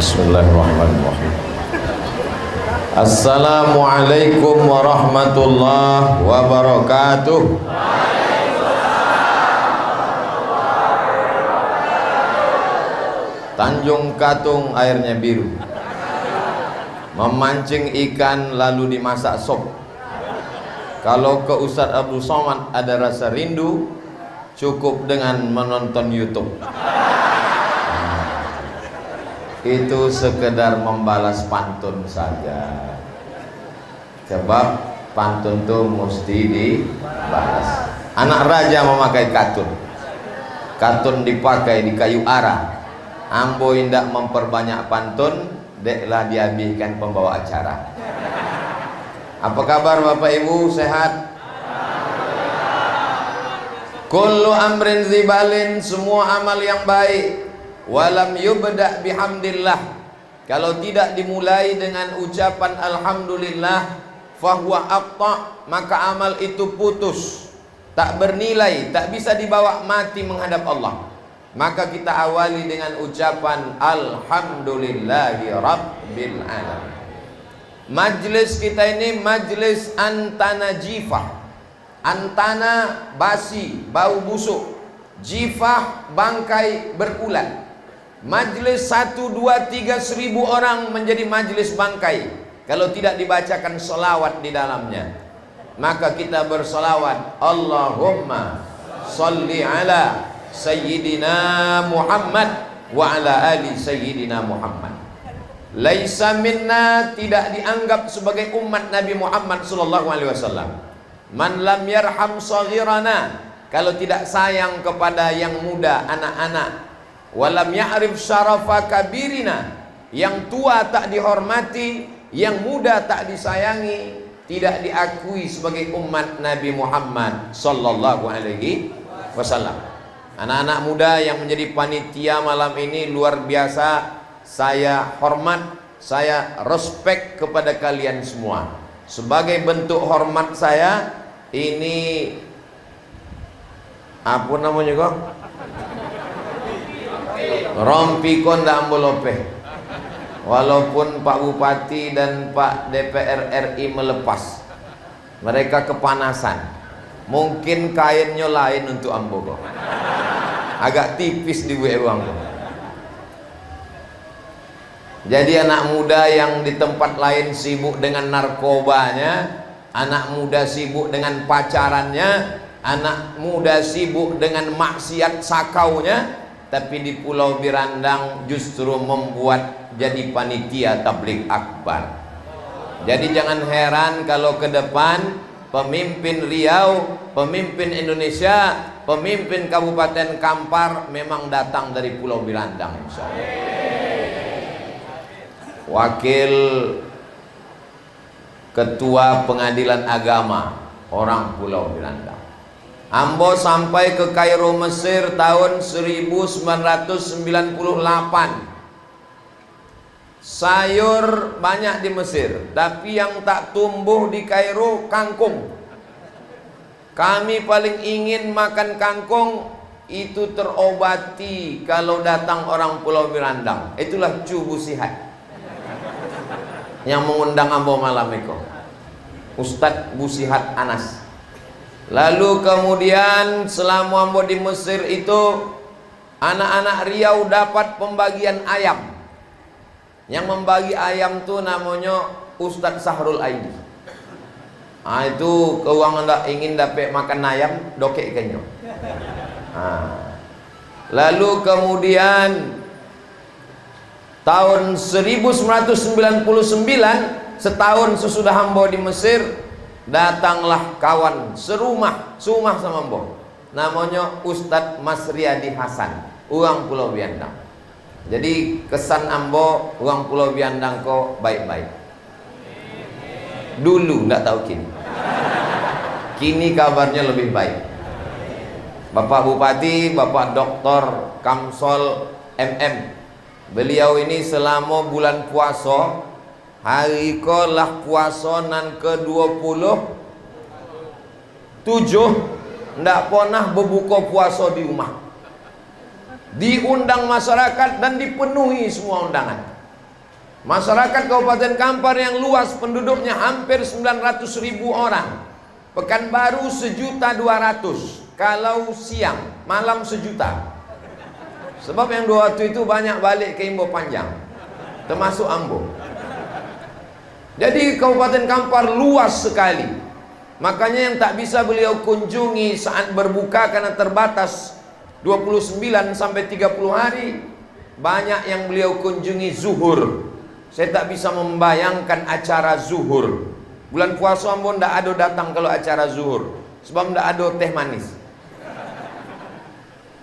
Bismillahirrahmanirrahim. Assalamualaikum warahmatullahi wabarakatuh. Tanjung Katung airnya biru, memancing ikan lalu dimasak sop. Kalau ke Ustadz Abdul Somad ada rasa rindu, cukup dengan menonton YouTube. Itu sekedar membalas pantun saja, sebab pantun itu mesti dibalas. Anak raja memakai katun, katun dipakai di kayu arah. Ambo indak memperbanyak pantun, deklah dihabiskan pembawa acara. Apa kabar Bapak Ibu, sehat? Kullu amrin zibalin, semua amal yang baik, walam yubda' bihamdillah, kalau tidak dimulai dengan ucapan alhamdulillah, fahuwa aqta', maka amal itu putus, tak bernilai, tak bisa dibawa mati menghadap Allah. Maka kita awali dengan ucapan alhamdulillahi rabbil alamin. Majlis kita ini majlis antana jifah. Antana basi, bau busuk, jifah bangkai berulat. Majlis 1, 2, 3 seribu orang menjadi majlis bangkai kalau tidak dibacakan selawat di dalamnya. Maka kita berselawat, Allahumma salli ala Sayyidina Muhammad wa ala ali Sayyidina Muhammad. Laisa minna, tidak dianggap sebagai umat Nabi Muhammad sallallahu alaihi wasallam, man lam yarham saghirana, kalau tidak sayang kepada yang muda, anak-anak. Walam ya'rif syarafa kabirina, yang tua tak dihormati, yang muda tak disayangi, tidak diakui sebagai umat Nabi Muhammad sallallahu alaihi wasallam. Anak-anak muda yang menjadi panitia malam ini luar biasa. Saya hormat, saya respect kepada kalian semua. Sebagai bentuk hormat saya, ini apa namanya kok? Rompi konda ambolope. Walaupun Pak Bupati dan Pak DPR RI melepas, mereka kepanasan. Mungkin kainnya lain untuk ambo kok. Agak tipis di uang. Jadi anak muda yang di tempat lain sibuk dengan narkobanya, anak muda sibuk dengan pacarannya, anak muda sibuk dengan maksiat sakaunya, tapi di Pulau Birandang justru membuat jadi panitia tabligh akbar. Jadi jangan heran kalau ke depan pemimpin Riau, pemimpin Indonesia, pemimpin Kabupaten Kampar memang datang dari Pulau Birandang, insyaallah. Wakil Ketua Pengadilan Agama orang Pulau Birandang. Ambo sampai ke Kairo, Mesir tahun 1998. Sayur banyak di Mesir, tapi yang tak tumbuh di Kairo kangkung. Kami paling ingin makan kangkung, itu terobati kalau datang orang Pulau Birandang. Itulah Cu Busihat yang mengundang ambo malam itu, Ustadz Busihat Anas. Lalu kemudian selama ambo di Mesir itu, anak-anak Riau dapat pembagian ayam. Yang membagi ayam tuh namanya Ustadz Sahrul Aidi. Ah, itu keuangan tak ingin dapat makan ayam, dokek kenyo. Lalu kemudian tahun 1999, setahun sesudah ambo di Mesir, datanglah kawan serumah sama ambo, namanya Ustadz Masriadi Hasan, orang Pulau Birandang. Jadi kesan ambo orang Pulau Birandang kok baik-baik. Dulu nggak tahu kini. Kini kabarnya lebih baik. Bapak Bupati, Bapak Dr. Kamsol MM, beliau ini selama bulan puasa, hari kolah puasa nan ke-27, ndak pernah berbuka puasa di rumah. Diundang masyarakat dan dipenuhi semua undangan. Masyarakat Kabupaten Kampar yang luas penduduknya hampir 900.000 orang. Pekanbaru 1.200.000 kalau siang, malam 1 juta. Sebab yang dua waktu itu banyak balik ke Imbo Panjang, termasuk Ambo. Jadi Kabupaten Kampar luas sekali. Makanya yang tak bisa beliau kunjungi saat berbuka karena terbatas 29 sampai 30 hari, banyak yang beliau kunjungi zuhur. Saya tak bisa membayangkan acara zuhur. Bulan puasa Ambo ndak ada datang kalau acara zuhur, sebab ndak ada teh manis.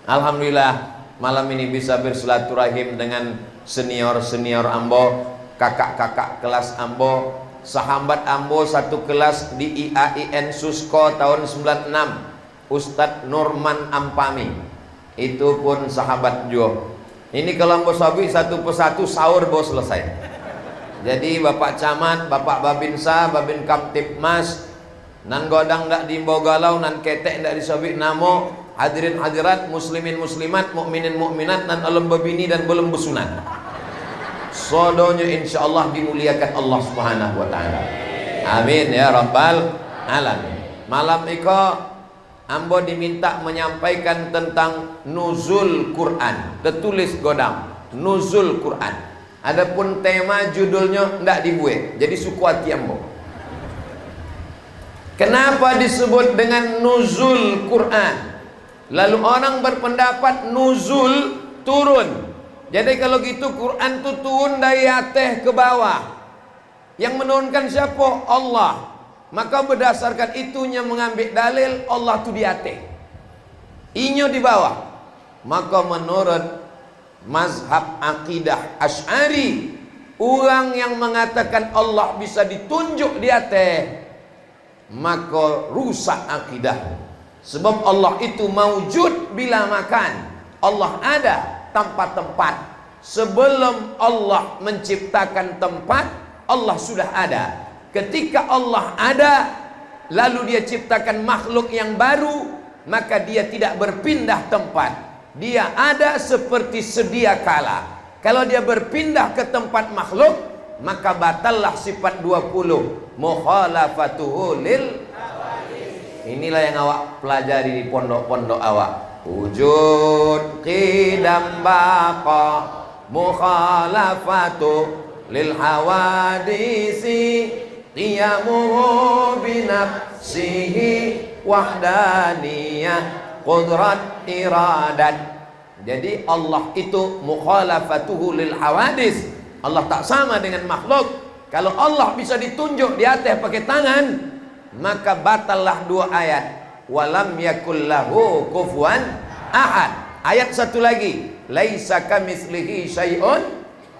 Alhamdulillah malam ini bisa bersilaturahim dengan senior-senior Ambo, kakak-kakak kelas Ambo, sahabat Ambo satu kelas di IAIN Susko tahun 96, Ustadz Nurman Ampami. Itu pun sahabat Jo. Ini kalau Ambo sabi satu persatu sahur bos selesai. Jadi Bapak Camat, Bapak Babinsa, Babin Kamtipmas, nan godang ndak diimbau galau, nan ketek ndak disabik namo, hadirin hadirat, muslimin muslimat, mukminin mukminat, nan alam babini dan belum besunat. Sodonya insyaallah dimuliakan Allah Subhanahu wa taala. Amin ya rabbal alamin. Malam iko Ambo diminta menyampaikan tentang nuzul Quran. Tertulis godang nuzul Quran. Adapun tema judulnya ndak dibuat. Jadi suku hati Ambo. Kenapa disebut dengan nuzul Quran? Lalu orang berpendapat nuzul turun. Jadi kalau gitu Quran itu turun dari atas ke bawah. Yang menurunkan siapa? Allah. Maka berdasarkan itunya mengambil dalil Allah itu di atas, inyo di bawah. Maka menurut mazhab akidah Asy'ari, orang yang mengatakan Allah bisa ditunjuk di atas, maka rusak akidah. Sebab Allah itu maujud bila makan. Allah ada tanpa tempat. Sebelum Allah menciptakan tempat, Allah sudah ada. Ketika Allah ada, lalu dia ciptakan makhluk yang baru, maka dia tidak berpindah tempat. Dia ada seperti sedia kala. Kalau dia berpindah ke tempat makhluk, maka batallah sifat 20 mukhalafatuhu lil. Inilah yang awak pelajari di pondok-pondok awak. Wujud qidam baqa mukhalafatu lil hawadisi qiyamuhu binafsihi wahdaniyah qudrat iradat. Jadi Allah itu mukhalafatuhu lil hawadis. Allah tak sama dengan makhluk. Kalau Allah bisa ditunjuk di atas pakai tangan, maka batallah 2 ayat. Walam yakul lahu kufuwan ahad. Ayat satu lagi, laisa kamitslihi syai'un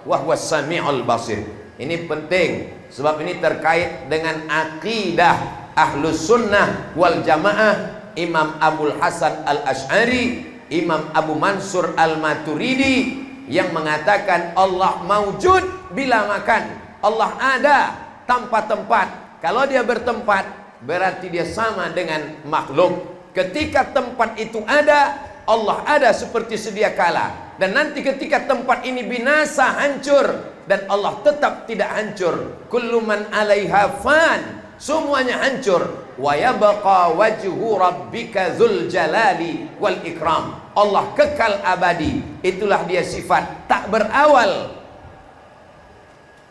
wa huwas samiul basir. Ini penting sebab ini terkait dengan akidah Ahlus Sunnah wal Jamaah. Imam Abul Hasan Al-Asy'ari, Imam Abu Mansur Al-Maturidi yang mengatakan Allah maujud bila makan. Allah ada tanpa tempat. Kalau dia bertempat, berarti dia sama dengan makhluk. Ketika tempat itu ada, Allah ada seperti sedia kala. Dan nanti ketika tempat ini binasa, hancur, dan Allah tetap tidak hancur. Kullu man 'alaiha fan, semuanya hancur. Wa yabqa wajhu rabbika dzul jalali wal ikram. Allah kekal abadi. Itulah dia sifat tak berawal.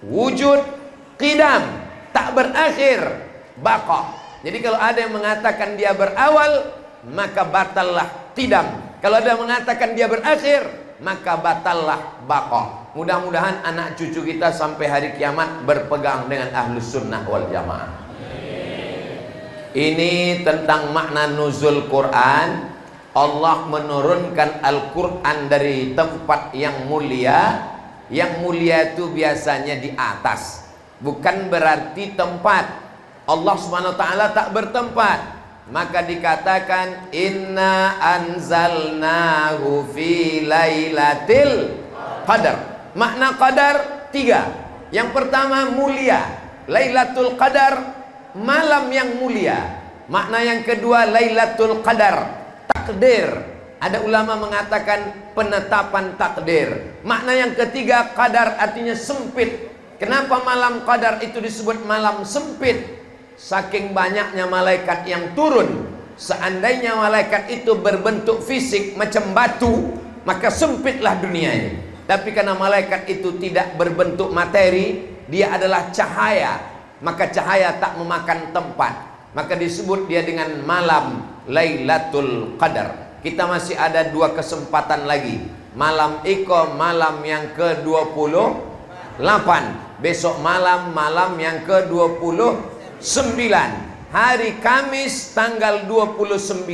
Wujud qidam, tak berakhir, baqa. Jadi kalau ada yang mengatakan dia berawal, maka batallah qidam. Kalau ada yang mengatakan dia berakhir, maka batallah baqa. Mudah-mudahan anak cucu kita sampai hari kiamat berpegang dengan Ahlus Sunnah wal Jamaah. Ini tentang makna nuzul Quran. Allah menurunkan Al-Quran dari tempat yang mulia. Yang mulia itu biasanya di atas, bukan berarti tempat. Allah Subhanahu wa ta'ala tak bertempat. Maka dikatakan inna anzalnahu fi lailatil qadar. Makna qadar 3. Yang pertama mulia, Lailatul Qadar, malam yang mulia. Makna yang kedua Lailatul Qadar, takdir. Ada ulama mengatakan penetapan takdir. Makna yang ketiga qadar artinya sempit, Kenapa malam Qadar itu disebut malam sempit? Saking banyaknya malaikat yang turun. Seandainya malaikat itu berbentuk fisik macam batu, maka sempitlah dunia ini. Tapi karena malaikat itu tidak berbentuk materi, dia adalah cahaya, maka cahaya tak memakan tempat, maka disebut dia dengan malam Lailatul Qadar. Kita masih ada 2 kesempatan lagi. Malam Iko, malam yang ke-28. Besok malam, malam yang ke-29. Hari Kamis tanggal 29.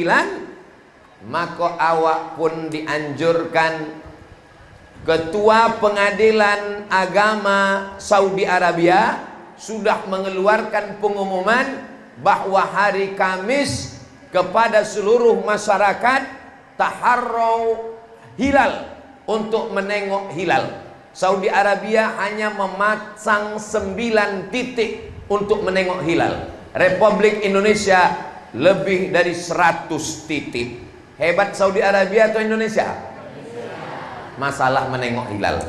Maka awak pun dianjurkan, Ketua Pengadilan Agama Saudi Arabia sudah mengeluarkan pengumuman bahwa hari Kamis kepada seluruh masyarakat taharrau hilal, untuk menengok hilal. Saudi Arabia hanya memasang 9 titik untuk menengok hilal. Republik Indonesia lebih dari 100 titik. Hebat Saudi Arabia atau Indonesia? Masalah menengok hilal.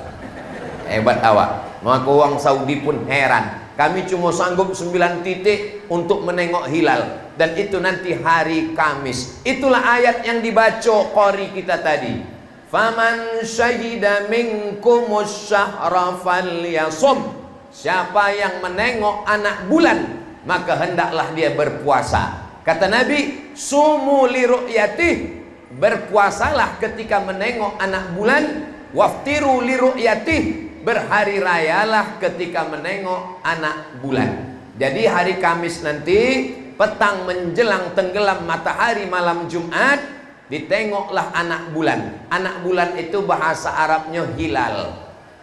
Hebat awak. Maka orang Saudi pun heran. Kami cuma sanggup 9 titik untuk menengok hilal, dan itu nanti hari Kamis. Itulah ayat yang dibaca qari kita tadi. Faman syahida minkumus syahra falyasum. Siapa yang menengok anak bulan, maka hendaklah dia berpuasa. Kata Nabi, sumu li ru'yatih, berpuasalah ketika menengok anak bulan. Waftiru li ru'yatih, berhari rayalah ketika menengok anak bulan. Jadi hari Kamis nanti petang menjelang tenggelam matahari malam Jumat, ditengoklah anak bulan. Anak bulan itu bahasa Arabnya hilal.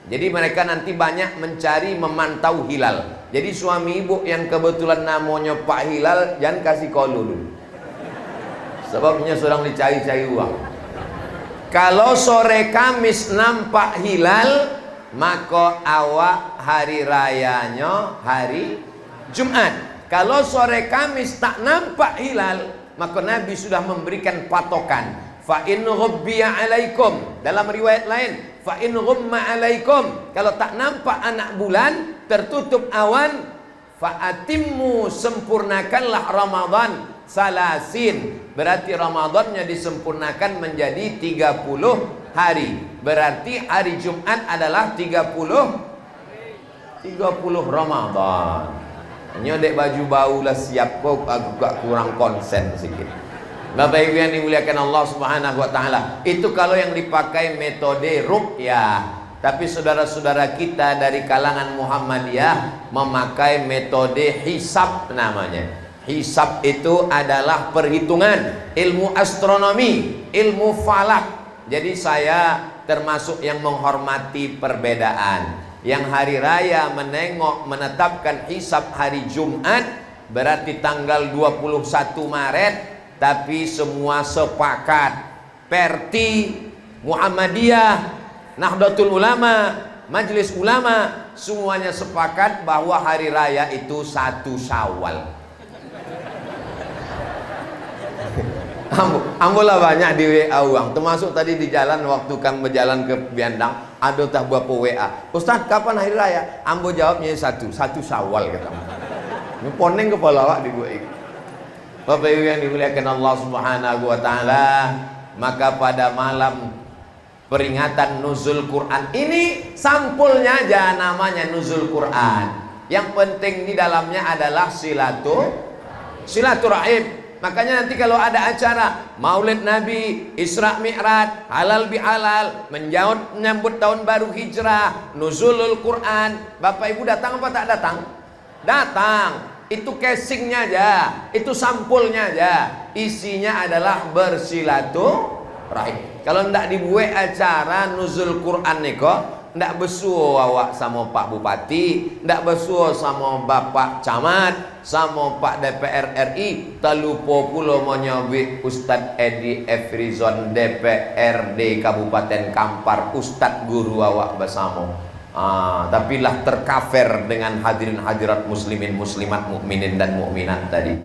Jadi mereka nanti banyak mencari memantau hilal. Jadi suami ibu yang kebetulan namanya Pak Hilal, jangan kasih kolu dulu, sebabnya sedang dicari-cari uang. Kalau sore Kamis nampak hilal, maka awak hari rayanya hari Jumat. Kalau sore Kamis tak nampak hilal, maka Nabi sudah memberikan patokan. Fa in ghubbiya alaikum, dalam riwayat lain, fa in ghumma alaikum, kalau tak nampak anak bulan, tertutup awan, fa atimmu, sempurnakanlah Ramadan salasin, berarti Ramadannya disempurnakan menjadi 30 hari. Berarti hari Jumat adalah 30 Ramadan. Nyodek baju bau lah siap kok, agak kurang konsen sedikit. Bapak Ibu yang dimuliakan Allah Subhanahu wa taala, itu kalau yang dipakai metode ruqyah. Tapi saudara-saudara kita dari kalangan Muhammadiyah memakai metode hisab namanya. Hisab itu adalah perhitungan, ilmu astronomi, ilmu falak. Jadi saya termasuk yang menghormati perbedaan. Yang hari raya menengok menetapkan hisab hari Jumat, berarti tanggal 21 Maret, tapi semua sepakat. Perti, Muhammadiyah, Nahdlatul Ulama, Majelis Ulama, semuanya sepakat bahwa hari raya itu 1 Syawal. Ambolah banyak di WA uang, termasuk tadi di jalan waktu kami berjalan ke Biandang, ada tak beberapa WA, Ustaz kapan hari raya? Ambo jawabnya 1 Syawal kata. Ini poning kepala awak di gua ini. Bapak Ibu yang dimuliakan Allah Subhanahu wa taala, maka pada malam peringatan nuzul Quran ini, sampulnya aja namanya nuzul Quran. Yang penting di dalamnya adalah silaturahim. Makanya nanti kalau ada acara Maulid Nabi, Isra Mi'raj, halal bihalal, menyambut tahun baru hijrah, nuzulul Quran, Bapak Ibu datang apa tak datang? Datang. Itu casingnya aja, itu sampulnya aja. Isinya adalah bersilaturahim. Kalau ndak dibuat acara nuzul Quran niko, ndak besuo awak sama Pak Bupati, ndak besuo sama Bapak Camat, sama Pak DPR RI, tak lupa pula menyabit Ustadz Edi Efrizon DPRD Kabupaten Kampar, Ustadz guru awak bersama. Tapi lah tercover dengan hadirin hadirat muslimin muslimat mukminin dan mukminat tadi.